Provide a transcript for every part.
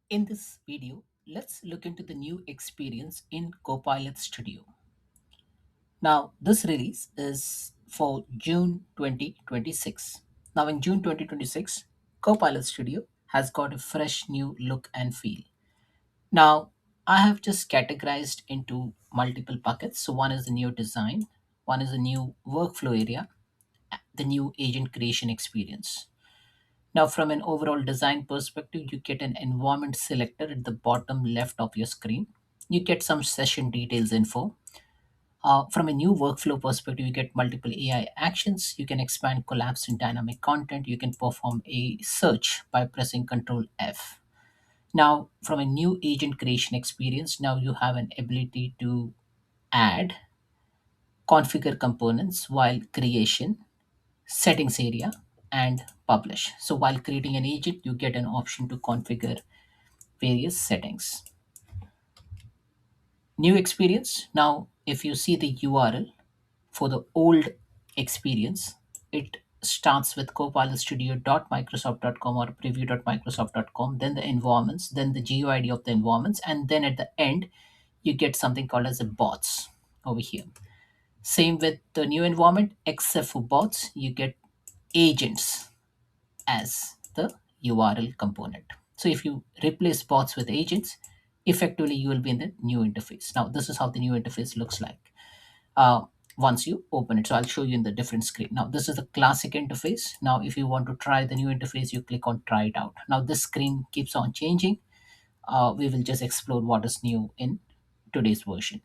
In this video, let's look into the new experience in Copilot Studio. Now, this release is for June 2026. Now, in June 2026, Copilot Studio has got a fresh new look and feel. Now, I have just categorized into multiple buckets. So, one is the new design, one is the new workflow area, the new agent creation experience. Now, from an overall design perspective, you get an environment selector at the bottom left of your screen. You get some session details info. From a new workflow perspective, you get multiple AI actions. You can expand, collapse in dynamic content. You can perform a search by pressing Control F. Now, from a new agent creation experience, now you have an ability to add, configure components while creation, settings area, and publish. So while creating an agent, you get an option to configure various settings. New experience. Now, if you see the URL for the old experience, it starts with copilotstudio.microsoft.com or preview.microsoft.com, then the environments, then the GUID of the environments, and then at the end, you get something called as a bots over here. Same with the new environment, except for bots, you get agents as the URL component. So if you replace bots with agents, effectively you will be in the new interface. Now, this is how the new interface looks like uh, once you open it. So I'll show you in the different screen. Now, this is the classic interface. Now, if you want to try the new interface, you click on try it out. Now, this screen keeps on changing. We will just explore what is new in today's version.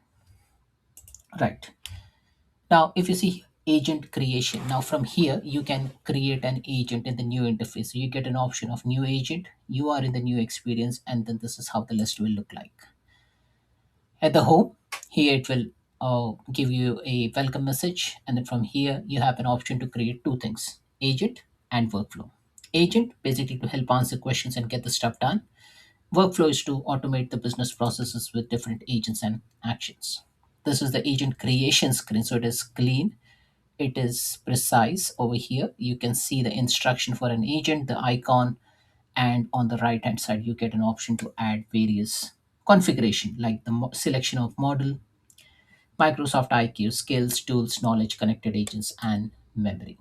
Right. Now, if you see agent creation, now from here, you can create an agent in the new interface. So you get an option of new agent, you are in the new experience, and then this is how the list will look like. At the home, here it will give you a welcome message. And then from here, you have an option to create two things, agent and workflow. Agent, basically to help answer questions and get the stuff done. Workflow is to automate the business processes with different agents and actions. This is the agent creation screen. So it is clean, it is precise. Over here you can see the instruction for an agent, the icon, and on the right hand side you get an option to add various configuration like the selection of model, Microsoft IQ, skills, tools, knowledge, connected agents, and memory.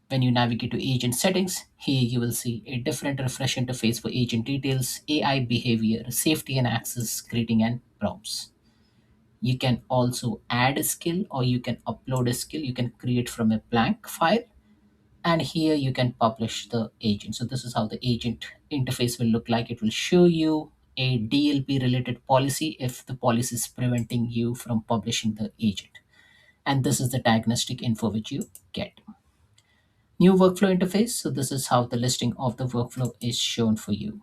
When you navigate to agent settings, here you will see a different refresh interface for agent details, AI behavior, safety and access, greeting, and prompts. You can also add a skill or you can upload a skill. You can create from a blank file, and here you can publish the agent. So this is how the agent interface will look like. It will show you a DLP related policy if the policy is preventing you from publishing the agent. And this is the diagnostic info which you get. New workflow interface. So this is how the listing of the workflow is shown for you.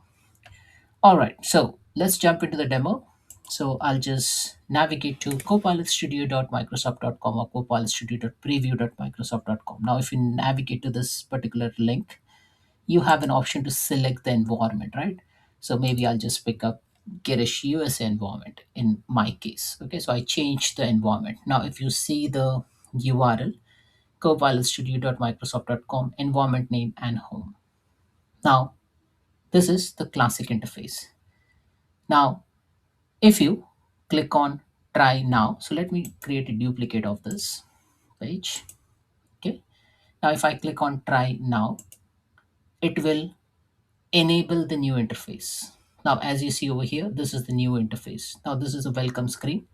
All right, so let's jump into the demo. So I'll just navigate to copilotstudio.microsoft.com or copilotstudio.preview.microsoft.com. Now, if you navigate to this particular link, you have an option to select the environment, right? So maybe I'll just pick up Girish USA environment in my case. Okay, so I changed the environment. Now, if you see the URL, copilotstudio.microsoft.com, environment name and home. Now, this is the classic interface. Now, if you click on try now, so let me create a duplicate of this page. Okay. Now, if I click on try now, it will enable the new interface. Now, as you see over here, this is the new interface. Now, this is a welcome screen.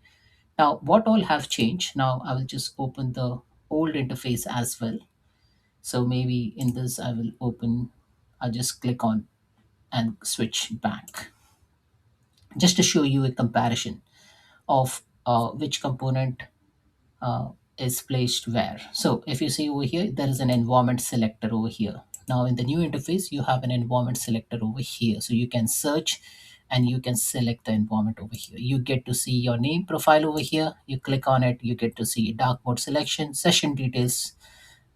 Now, what all have changed? Now, I will just open the old interface as well. So maybe in this, I will open, I'll just click on and switch back just to show you a comparison of which component uh, is placed where. So if you see over here, there is an environment selector over here. Now in the new interface, you have an environment selector over here. So you can search and you can select the environment over here. You get to see your name profile over here. You click on it, you get to see dark mode selection, session details,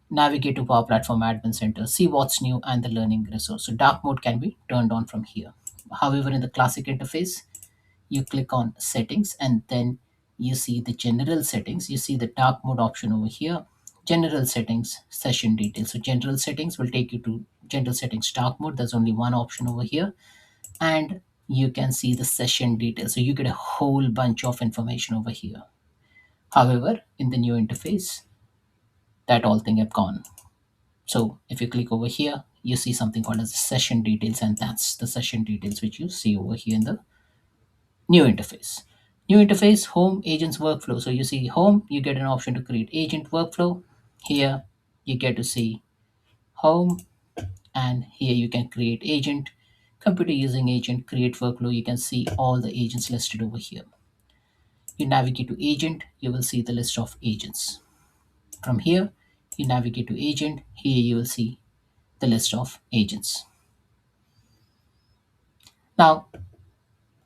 navigate to Power Platform Admin Center, see what's new and the learning resource. So dark mode can be turned on from here. However, in the classic interface, you click on settings and then you see the general settings. You see the dark mode option over here, general settings, session details. So general settings will take you to general settings dark mode. There's only one option over here. and you can see the session details. So you get a whole bunch of information over here. However, in the new interface, that all thing have gone. So if you click over here, you see something called as session details, and that's the session details which you see over here in the new interface. New interface, home, agents, workflow. So you see home, you get an option to create agent workflow. Here you get to see home, and here you can create agent, computer using agent, create workflow. You can see all the agents listed over here. You navigate to agent, you will see the list of agents. From here, you navigate to agent, here you will see the list of agents. Now,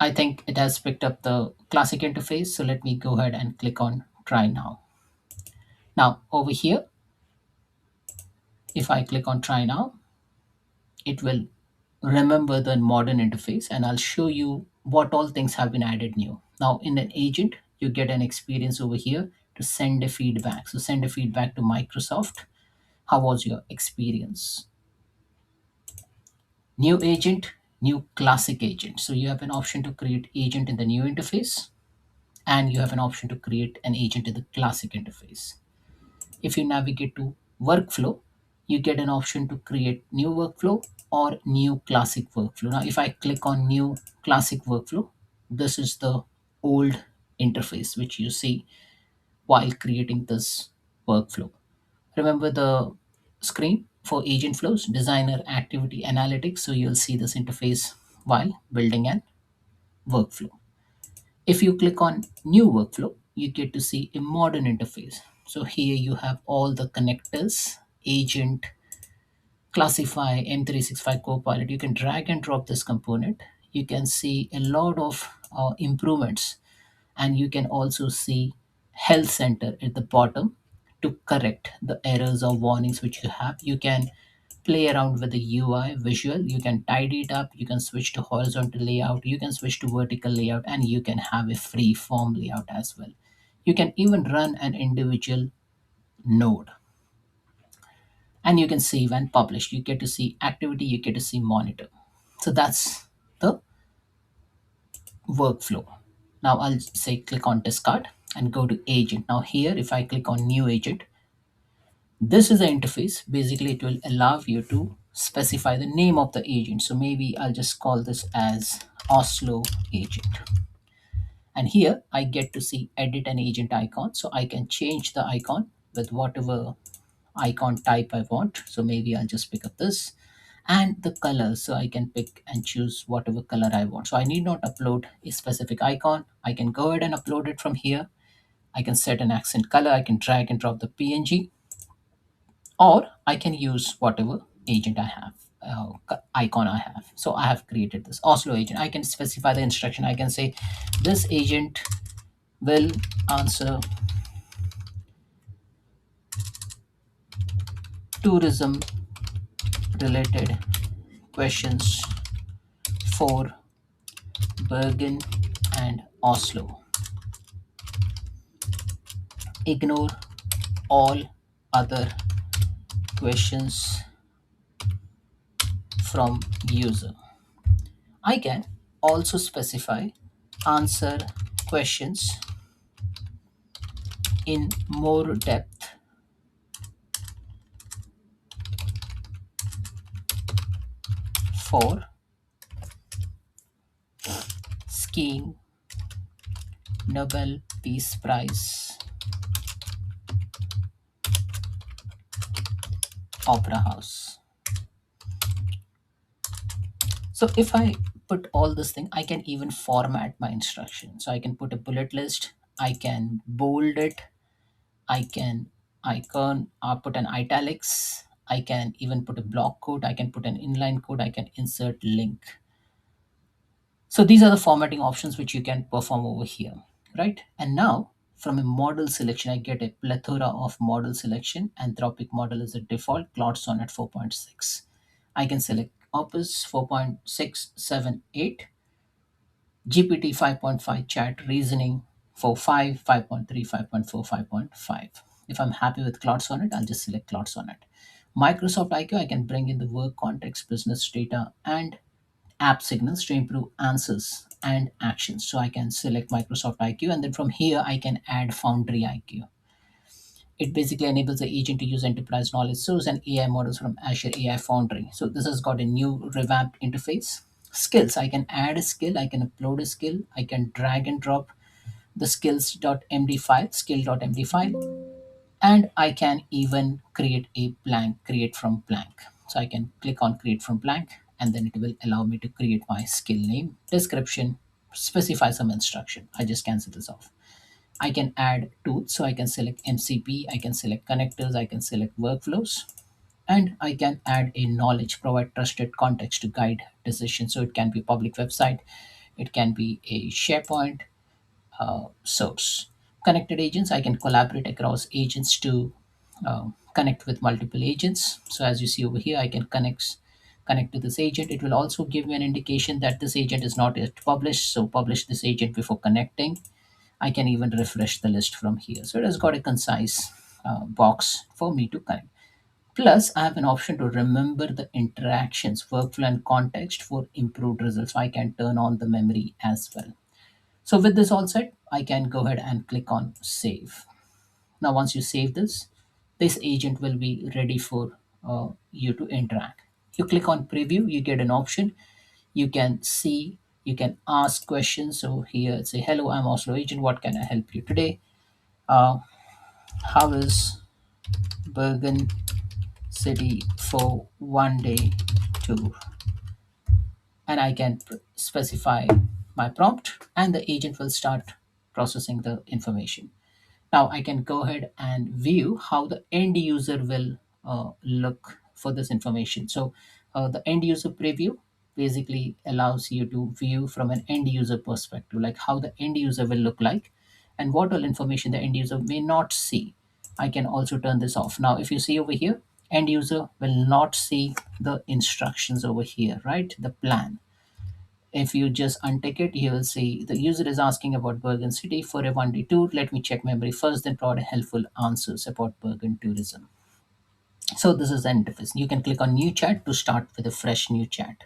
I think it has picked up the classic interface, so let me go ahead and click on try now. Now, over here, if I click on try now, it will remember the modern interface, and I'll show you what all things have been added new. Now, in an agent, you get an experience over here to send a feedback. So send a feedback to Microsoft. How was your experience? New agent, new classic agent. So you have an option to create agent in the new interface, and you have an option to create an agent in the classic interface. If you navigate to workflow, you get an option to create new workflow or new classic workflow. Now, if I click on new classic workflow, this is the old interface which you see while creating this workflow. Remember the screen for agent flows, designer, activity, analytics. So you'll see this interface while building an workflow. If you click on new workflow, you get to see a modern interface. So here you have all the connectors, agent, classify, M365 Copilot. You can drag and drop this component. You can see a lot of improvements, and you can also see health center at the bottom to correct the errors or warnings which you have. You can play around with the UI visual. You can tidy it up. You can switch to horizontal layout. You can switch to vertical layout, and you can have a free form layout as well. You can even run an individual node, and you can save and publish. You get to see activity, you get to see monitor. So that's the workflow. Now I'll say click on discard and go to agent. Now here, if I click on new agent, this is the interface. Basically, it will allow you to specify the name of the agent. So maybe I'll just call this as Oslo agent. And here I get to see edit an agent icon. So I can change the icon with whatever icon type I want. So maybe I'll just pick up this, and the color. So I can pick and choose whatever color I want. So I need not upload a specific icon. I can go ahead and upload it from here. I can set an accent color. I can drag and drop the PNG, or I can use whatever agent I have, icon I have. So I have created this Oslo agent. I can specify the instruction. I can say this agent will answer tourism related questions for Bergen and Oslo. Ignore all other questions from user. I can also specify answer questions in more depth for skiing, Nobel Peace Prize, Opera House. So if I put all this thing, I can even format my instruction. So I can put a bullet list, I can bold it, I can icon put an italics, I can even put a block code, I can put an inline code, I can insert link. So these are the formatting options which you can perform over here, right? And now from a model selection, I get a plethora of model selection. Anthropic model is the default, Claude Sonnet 4.6. I can select Opus 4.678, GPT 5.5 chat reasoning for 5, 5.3, 5.4, 5.5. If I'm happy with Cloud Sonnet, I'll just select Cloud Sonnet. Microsoft IQ, I can bring in the work context, business data, and app signals to improve answers and actions. So I can select Microsoft IQ, and then from here I can add Foundry IQ. It basically enables the agent to use enterprise knowledge source and AI models from Azure AI Foundry. So this has got a new revamped interface. Skills, I can add a skill, I can upload a skill, I can drag and drop the skills.md file, skill.md file, and I can even create a blank, create from blank. So I can click on create from blank, and then it will allow me to create my skill name, description, specify some instruction. I just cancel this off. I can add tools, so I can select MCP, I can select connectors, I can select workflows, and I can add a knowledge, provide trusted context to guide decisions. So it can be public website, it can be a SharePoint, source. Connected agents, I can collaborate across agents to connect with multiple agents. So as you see over here, I can connect to this agent. It will also give me an indication that this agent is not yet published. So publish this agent before connecting. I can even refresh the list from here. So it has got a concise box for me to connect. Plus, I have an option to remember the interactions, workflow, and context for improved results. So I can turn on the memory as well. So with this all set, I can go ahead and click on save. Now, once you save this agent will be ready for you to interact. You click on preview, you get an option. You can see, you can ask questions. So here, say, hello, I'm Oslo agent. What can I help you today? Uh, how is Bergen City for 1 day tour? And I can specify my prompt, and the agent will start processing the information. Now I can go ahead and view how the end user will look for this information. So the end user preview basically allows you to view from an end user perspective, like how the end user will look like and what all information the end user may not see. I can also turn this off. Now, if you see over here, end user will not see the instructions over here, right? The plan. If you just untick it, you will see the user is asking about Bergen City for a 1 day tour. Let me check memory first, then provide helpful answers about Bergen tourism. So this is the interface. You can click on new chat to start with a fresh new chat.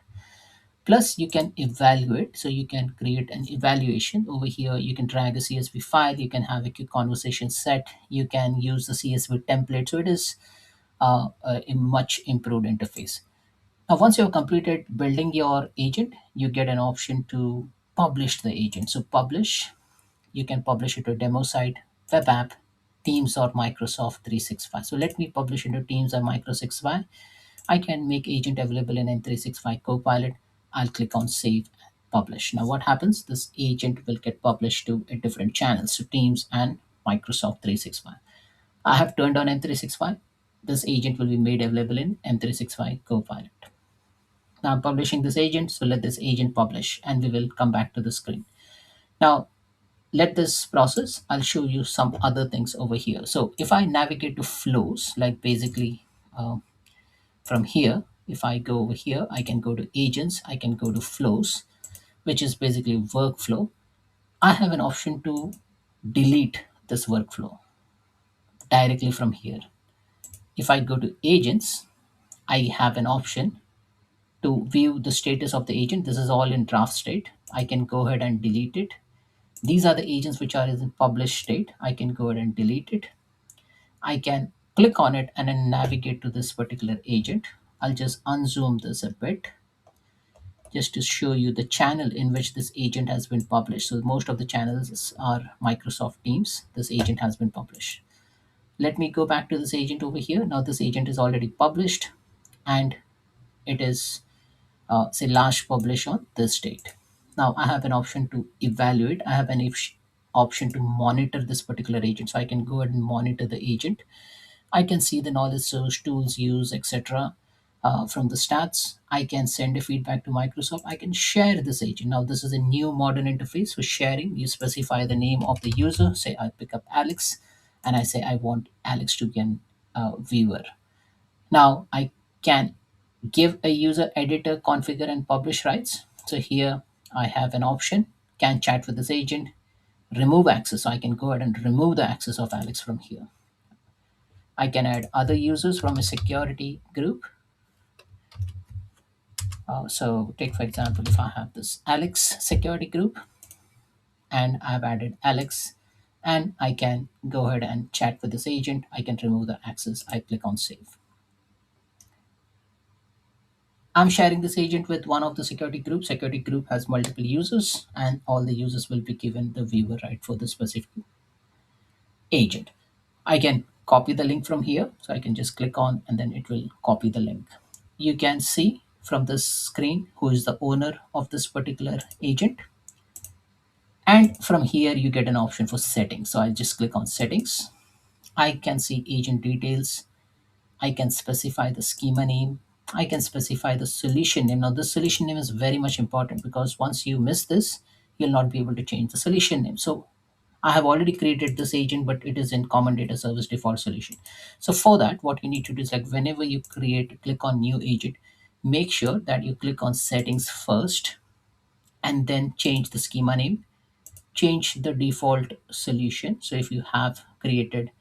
Plus, you can evaluate. So you can create an evaluation over here. You can drag a CSV file. You can have a quick conversation set. You can use the CSV template. So it is a much improved interface. Now, once you have completed building your agent, you get an option to publish the agent. So, publish, you can publish it to a demo site, web app, Teams, or Microsoft 365. So, let me publish into Teams or Microsoft 365. I can make agent available in M365 Copilot. I'll click on save, publish. Now, what happens? This agent will get published to a different channels, so Teams and Microsoft 365. I have turned on M365. This agent will be made available in M365 Copilot. Now I'm publishing this agent, so let this agent publish and we will come back to the screen. Now let this process, I'll show you some other things over here. So if I navigate to flows, like basically from here, if I go over here, I can go to agents, I can go to flows, which is basically workflow. I have an option to delete this workflow directly from here. If I go to agents, I have an option to view the status of the agent. This is all in draft state. I can go ahead and delete it. These are the agents which are in published state. I can go ahead and delete it. I can click on it and then navigate to this particular agent. I'll just unzoom this a bit just to show you the channel in which this agent has been published. So most of the channels are Microsoft Teams. This agent has been published. Let me go back to this agent over here. Now this agent is already published and it is say last publish on this date. Now I have an option to evaluate. I have an option to monitor this particular agent. So I can go ahead and monitor the agent. I can see the knowledge source, tools used, etc. From the stats. I can send a feedback to Microsoft. I can share this agent. Now this is a new modern interface for sharing. You specify the name of the user. Say I pick up Alex and I say I want Alex to be a viewer. Now I can give a user editor configure and publish rights. So here I have an option, can chat with this agent, remove access. So I can go ahead and remove the access of Alex from here. I can add other users from a security group. So take for example, if I have this Alex security group and I've added Alex, and I can go ahead and chat with this agent. I can remove the access. I click on save. I'm sharing this agent with one of the security groups. Security group has multiple users, and all the users will be given the viewer right for the specific agent. I can copy the link from here. So I can just click on and then it will copy the link. You can see from this screen who is the owner of this particular agent. And from here, you get an option for settings. So I'll just click on settings. I can see agent details. I can specify the schema name. I can specify the solution name. Now, the solution name is very much important because once you miss this, you'll not be able to change the solution name. So I have already created this agent, but it is in Common Data Service default solution. So for that, what you need to do is like whenever you click on new agent, make sure that you click on settings first and then change the schema name, change the default solution. So if you have created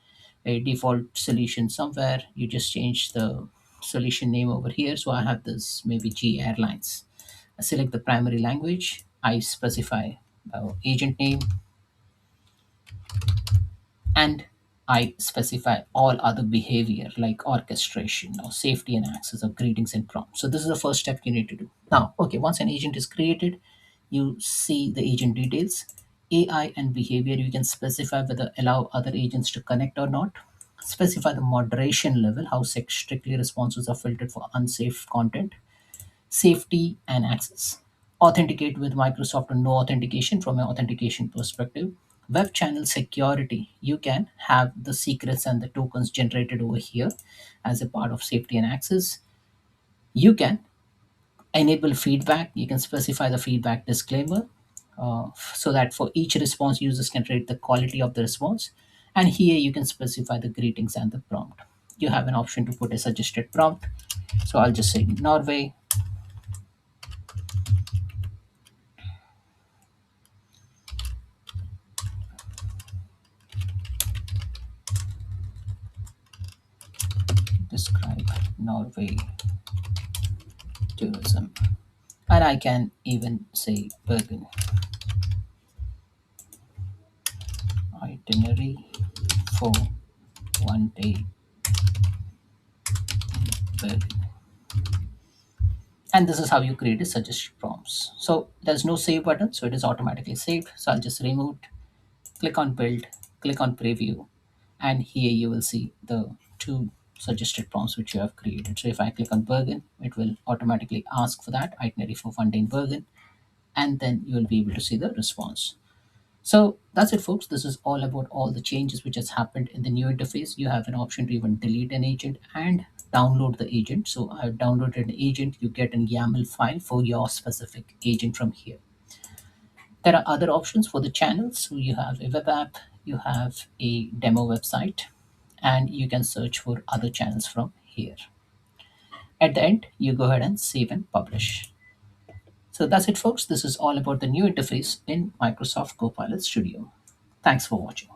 a default solution somewhere, you just change the solution name over here. So I have this maybe G Airlines. I select the primary language. I specify agent name, and I specify all other behavior like orchestration or safety and access or greetings and prompts. So this is the first step you need to do. Now, okay, once an agent is created, you see the agent details, AI and behavior. You can specify whether allow other agents to connect or not. Specify the moderation level, how strictly responses are filtered for unsafe content, safety and access. Authenticate with Microsoft or no authentication from an authentication perspective. Web channel security. You can have the secrets and the tokens generated over here as a part of safety and access. You can enable feedback. You can specify the feedback disclaimer so that for each response, users can rate the quality of the response. And here you can specify the greetings and the prompt. You have an option to put a suggested prompt. So I'll just say Norway. Describe Norway tourism. And I can even say Bergen itinerary for 1 day Bergen. And this is how you create a suggested prompts. So there's no save button, so it is automatically saved. So I'll just remove it, click on build, click on preview, and here you will see the two suggested prompts which you have created. So if I click on Bergen, it will automatically ask for that itinerary for 1 day in Bergen, and then you will be able to see the response. So that's it, folks. This is all about all the changes which has happened in the new interface. You have an option to even delete an agent and download the agent. So I've downloaded an agent. You get a YAML file for your specific agent from here. There are other options for the channels. So you have a web app, you have a demo website, and you can search for other channels from here. At the end, you go ahead and save and publish. So that's it, folks. This is all about the new interface in Microsoft Copilot Studio. Thanks for watching.